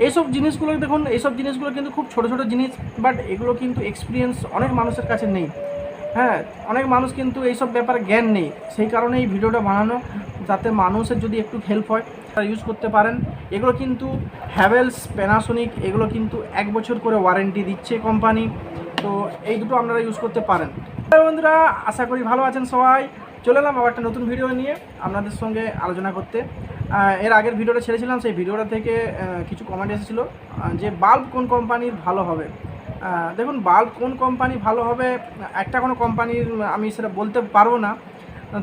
এইসব জিনিসগুলো দেখুন, এইসব জিনিসগুলো কিন্তু খুব ছোটো ছোটো জিনিস, বাট এগুলো কিন্তু এক্সপিরিয়েন্স অনেক মানুষের কাছে নেই। হ্যাঁ, অনেক মানুষ কিন্তু এইসব ব্যাপারে জ্ঞান নেই, সেই কারণে এই ভিডিওটা বানানো, যাতে মানুষের যদি একটু হেল্প হয় তারা ইউজ করতে পারেন। এগুলো কিন্তু হ্যাভেলস, প্যানাসোনিক, এগুলো কিন্তু 1 বছর করে ওয়ারেন্টি দিচ্ছে কোম্পানি। তো এই দুটো আপনারা ইউজ করতে পারেন। বন্ধুরা, আশা করি ভালো আছেন সবাই। চলে এলাম আবার একটা নতুন ভিডিও নিয়ে আপনাদের সঙ্গে আলোচনা করতে। এর আগের ভিডিওটা ছেড়েছিলাম, সেই ভিডিওটা থেকে কিছু কমেন্ট এসেছিলো যে বাল্ব কোন কোম্পানির ভালো হবে। দেখুন, বাল্ব কোন কোম্পানি ভালো হবে একটা কোনো কোম্পানির আমি সেটা বলতে পারবো না।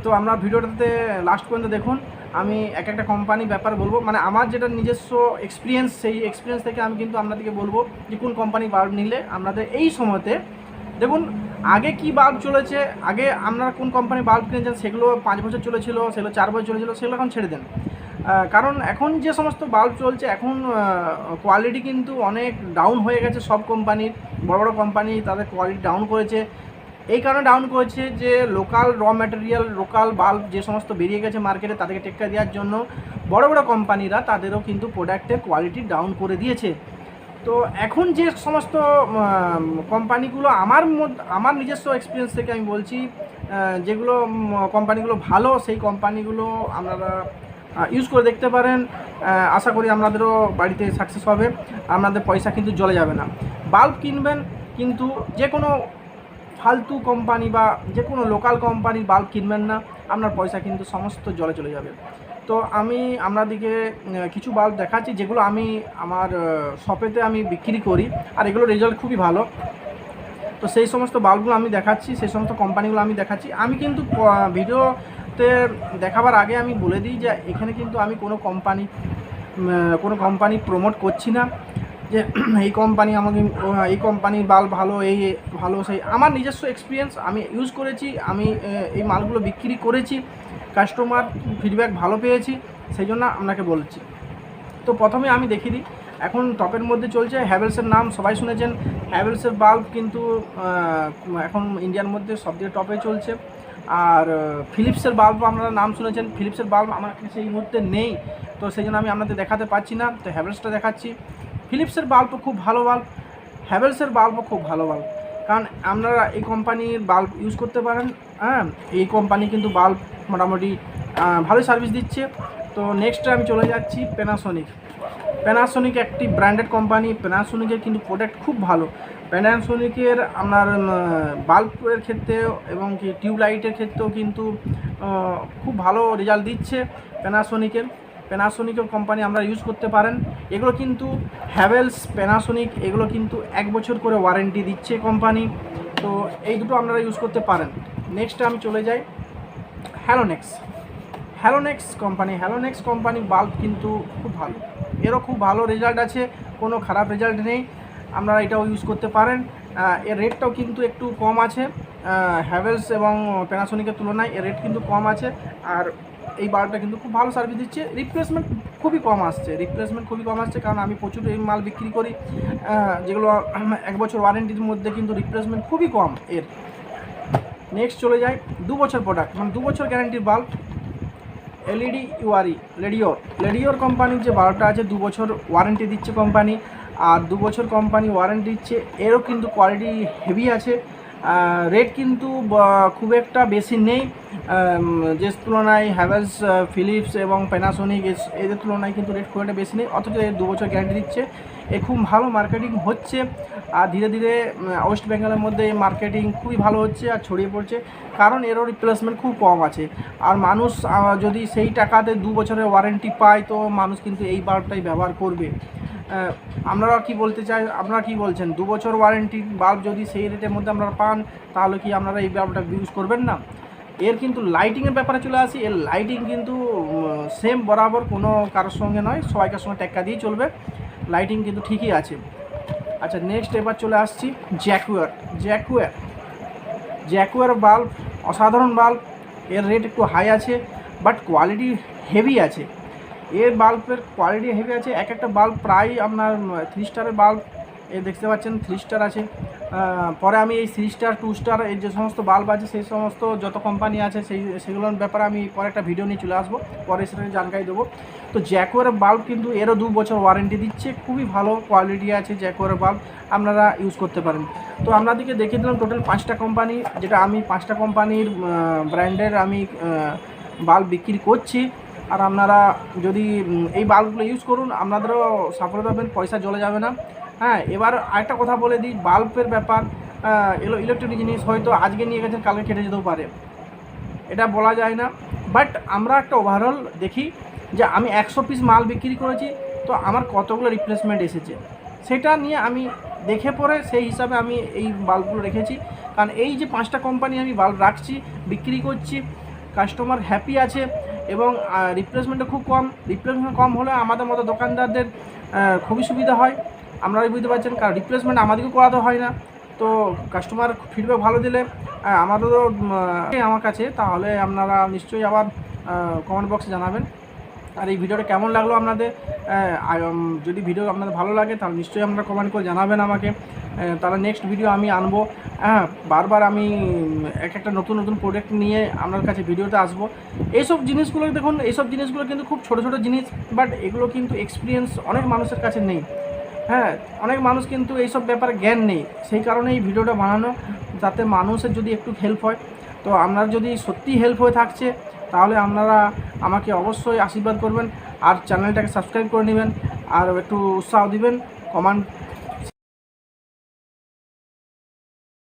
তো আমরা ভিডিওটাতে লাস্ট পর্যন্ত দেখুন, আমি এক একটা কোম্পানির ব্যাপার বলবো, মানে আমার যেটা নিজস্ব এক্সপিরিয়েন্স, সেই এক্সপিরিয়েন্স থেকে আমি কিন্তু আপনাদেরকে বলবো যে কোন কোম্পানি বাল্ব নিলে আপনাদের এই সময়তে। দেখুন, আগে কি বাল্ব চলেছে, আগে আপনারা কোন কোম্পানি বাল্ব কিনেছেন সেগুলো 5 বছর চলেছিল, সেগুলো 4 বছর চলেছিল, সেগুলো এখন ছেড়ে দেন। কারণ এখন যে সমস্ত বাল্ব চলছে, এখন কোয়ালিটি কিন্তু অনেক ডাউন হয়ে গেছে। সব কোম্পানির, বড় বড় কোম্পানি তাদের কোয়ালিটি ডাউন করেছে। এই কারণে ডাউন করেছে যে লোকাল র ম্যাটেরিয়াল, লোকাল বাল্ব যে সমস্ত বেরিয়ে গেছে মার্কেটে, তাদেরকে টেক্কা দেওয়ার জন্য বড় বড় কোম্পানিরা তাদেরও কিন্তু প্রোডাক্টের কোয়ালিটি ডাউন করে দিয়েছে। তো এখন যে সমস্ত কোম্পানিগুলো আমার নিজস্ব এক্সপিরিয়েন্স থেকে আমি বলছি, যেগুলো কোম্পানিগুলো ভালো, সেই কোম্পানিগুলো আপনারা ইউজ করে দেখতে পারেন। আশা করি আপনাদেরও বাড়িতে সাকসেস হবে, আপনাদের পয়সা কিন্তু জলে যাবে না। বাল্ব কিনবেন কিন্তু যে কোনো ফালতু কোম্পানি বা যে কোনো লোকাল কোম্পানির বাল্ব কিনবেন না, আপনার পয়সা কিন্তু সমস্ত জলে চলে যাবে। তো আমি আপনাদেরকে কিছু বাল্ব দেখাচ্ছি যেগুলো আমি আমার শপেতে আমি বিক্রি করি, আর এগুলো রেজাল্ট খুবই ভালো। তো সেই সমস্ত বাল্বগুলো আমি দেখাচ্ছি, সেই সমস্ত কোম্পানিগুলো আমি দেখাচ্ছি। আমি কিন্তু ভিডিওতে দেখাবার আগে আমি বলে দিই যে এখানে কিন্তু আমি কোনো কোম্পানি প্রমোট করছি না যে এই কোম্পানি আমাকে, এই কোম্পানির বাল্ব ভালো, এই ভালো, সেই আমার নিজস্ব এক্সপিরিয়েন্স, আমি ইউজ করেছি, আমি এই মালগুলো বিক্রি করেছি, কাস্টমার ফিডব্যাক ভালো পেয়েছি, সেই জন্য আপনাকে বলছি। তো প্রথমে আমি দেখিয়ে দিই, এখন টপের মধ্যে চলছে হ্যাভেলসের, নাম সবাই শুনেছেন। হ্যাভেলসের বাল্ব কিন্তু এখন ইন্ডিয়ার মধ্যে সবথেকে টপে চলছে। আর ফিলিপসের বাল্ব আপনারা নাম শুনেছেন। ফিলিপসের বাল্ব আমার কাছে এই মুহূর্তে নেই, তো সেই জন্য আমি আপনাদের দেখাতে পারছি না। তো হ্যাভেলসটা দেখাচ্ছি। ফিলিপসের বাল্বও খুব ভালো বাল্ব, হ্যাভেলসের বাল্বও খুব ভালো বাল্ব, কারণ আপনারা এই কোম্পানির বাল্ব ইউজ করতে পারেন। হ্যাঁ, এই কোম্পানি কিন্তু বাল্ব মোটামুটি ভালোই সার্ভিস দিচ্ছে। তো নেক্সটে আমি চলে যাচ্ছি প্যানাসোনিক। প্যানাসোনিক একটি ব্র্যান্ডেড কোম্পানি, প্যানাসোনিকের কিন্তু প্রোডাক্ট খুব ভালো। প্যানাসোনিকের আপনার বাল্বের ক্ষেত্রেও এবং কি টিউবলাইটের ক্ষেত্রেও কিন্তু খুব ভালো রেজাল্ট দিচ্ছে প্যানাসোনিকের কোম্পানি আমরা ইউজ করতে পারেন। এগুলো কিন্তু হ্যাভেলস, প্যানাসোনিক, এগুলো কিন্তু 1 বছর করে ওয়ারেন্টি দিচ্ছে কোম্পানি। তো এই দুটো আপনারা ইউজ করতে পারেন। নেক্সটে আমি চলে যাই হ্যালোনেক্স কোম্পানি বাল্ব কিন্তু খুব ভালো, এরও খুব ভালো রেজাল্ট আছে, কোনো খারাপ রেজাল্ট নেই, আপনারা এটাও ইউজ করতে পারেন। এর রেটটাও কিন্তু একটু কম আছে, হ্যাভেলস এবং প্যানাসোনিকের তুলনায় এর রেট কিন্তু কম আছে। আর এই বাল্বটা কিন্তু খুব ভালো সার্ভিস দিচ্ছে। রিপ্লেসমেন্ট খুবই কম আসছে, কারণ আমি প্রচুর এই মাল বিক্রি করি, যেগুলো 1 বছর ওয়ারেন্টির মধ্যে কিন্তু রিপ্লেসমেন্ট খুবই কম এর। নেক্সট চলে যায় 2 বছর প্রোডাক্ট, মানে 2 বছর গ্যারান্টির বাল্ব। এলইডি ইউআরই লেডিওর কোম্পানির যে বাল্বটা আছে 2 বছর ওয়ারেন্টি দিচ্ছে কোম্পানি, আর 2 বছর কোম্পানি ওয়ারেন্টি দিচ্ছে। এরও কিন্তু কোয়ালিটি হেভি আছে, রেট কিন্তু খুব একটা বেশি নেই, যে তুলনায় হ্যাভেলস, ফিলিপস এবং প্যানাসোনিক এদের তুলনায় কিন্তু রেট খুব একটা বেশি নেই, অথচ এর 2 বছর গ্যারান্টি দিচ্ছে। এ খুব ভালো মার্কেটিং হচ্ছে, আর ধীরে ধীরে ওয়েস্ট বেঙ্গলের মধ্যে এই মার্কেটিং খুবই ভালো হচ্ছে আর ছড়িয়ে পড়ছে, কারণ এরও রিপ্লেসমেন্ট খুব কম আছে। আর মানুষ যদি সেই টাকাতে 2 বছরের ওয়ারেন্টি পায়, তো মানুষ কিন্তু এই বাল্বটাই ব্যবহার করবে। আপনারা কি বলতে চাই, আপনারা কি বলছেন? 2 বছর ওয়ারেন্টি বাল্ব যদি সেই রেটের মধ্যে আপনারা পান, তাহলে কি আপনারা এই বাল্বটা ইউজ করবেন না? এর কিন্তু লাইটিংয়ের ব্যাপারে চলে আসি। এর লাইটিং কিন্তু সেম বরাবর, কোনো কারোর সঙ্গে নয়, সবাইকার সঙ্গে টেক্কা দিয়ে চলবে, লাইটিং কিন্তু ঠিকই আছে। আচ্ছা, নেক্সট এবার চলে আসছি জ্যাকুয়ার বাল্ব, অসাধারণ বাল্ব। এর রেট একটু হাই আছে, বাট কোয়ালিটি হেভি আছে। এর বাল্বের কোয়ালিটি হেভি আছে। এক একটা বাল্ব প্রায় আপনার 3 স্টারের বাল্ব, এ দেখতে পাচ্ছেন 3 স্টার আছে। পরে আমি এই 3 স্টার 2 স্টার এই যে সমস্ত বাল্ব আছে সেই সমস্ত যত কোম্পানি আছে সেগুলোর ব্যাপারে আমি পরে একটা ভিডিও নিয়ে চলে আসবো, পরে সেটা জানকারি দেবো। তো জ্যাকোয়ার বাল্ব কিন্তু এরও 2 বছর ওয়ারেন্টি দিচ্ছে, খুবই ভালো কোয়ালিটি আছে জ্যাকোয়ার বাল্ব, আপনারা ইউজ করতে পারেন। তো আপনাদেরকে দেখিয়ে দিলাম টোটাল 5টা কোম্পানি, যেটা আমি 5টা কোম্পানির ব্র্যান্ডের আমি বাল্ব বিক্রি করছি। আর আপনারা যদি এই বাল্বগুলো ইউজ করুন, আপনাদেরও সাফল্য পাবেন, পয়সা জ্বলে যাবে না। হ্যাঁ, এবার আরেকটা কথা বলে দিই, বাল্বের ব্যাপার, ইলেকট্রনিক জিনিস হয়তো আজকে নিয়ে গেছেন কালকে কেটে যেতেও পারে, এটা বলা যায় না। বাট আমরা একটা ওভারঅল দেখি যে আমি 100 পিস মাল বিক্রি করেছি, তো আমার কতগুলো রিপ্লেসমেন্ট এসেছে সেটা নিয়ে আমি দেখে পরে সেই হিসাবে আমি এই বাল্বগুলো রেখেছি। কারণ এই যে 5টা কোম্পানি আমি বাল্ব রাখছি, বিক্রি করছি, কাস্টমার হ্যাপি আছে এবং রিপ্লেসমেন্টও খুব কম। রিপ্লেসমেন্ট কম হলে আমাদের মতো দোকানদারদের খুবই সুবিধা হয়, আপনারাই বুঝতে পারছেন। কারণ রিপ্লেসমেন্ট আমাদেরকেও করাতে হয় না। তো কাস্টমার ফিডব্যাক ভালো দিলে আমাদেরও আমার কাছে, তাহলে আপনারা নিশ্চয়ই আবার কমেন্ট বক্সে জানাবেন। আর এই ভিডিওটা কেমন লাগলো আপনাদের, যদি ভিডিও আপনাদের ভালো লাগে তাহলে নিশ্চয়ই আপনারা কমেন্ট করে জানাবেন আমাকে, তাহলে নেক্সট ভিডিও আমি আনবো। হ্যাঁ, বারবার আমি একটা নতুন নতুন প্রোডাক্ট নিয়ে আপনার কাছে ভিডিওতে আসবো। এইসব জিনিসগুলো দেখুন, এইসব জিনিসগুলো কিন্তু খুব ছোটো ছোটো জিনিস, বাট এগুলো কিন্তু এক্সপিরিয়েন্স অনেক মানুষের কাছে নেই। হ্যাঁ, অনেক মানুষ কিন্তু এইসব ব্যাপারে জ্ঞান নেই, সেই কারণে এই ভিডিওটা বানানো, যাতে মানুষের যদি একটু হেল্প হয়। তো আপনার যদি সত্যি হেল্প হয়ে থাকছে তাহলে আপনারা আমাকে অবশ্যই আশীর্বাদ করবেন আর চ্যানেলটাকে সাবস্ক্রাইব করে নেবেন আর একটু উৎসাহ দিবেন, কমেন্ট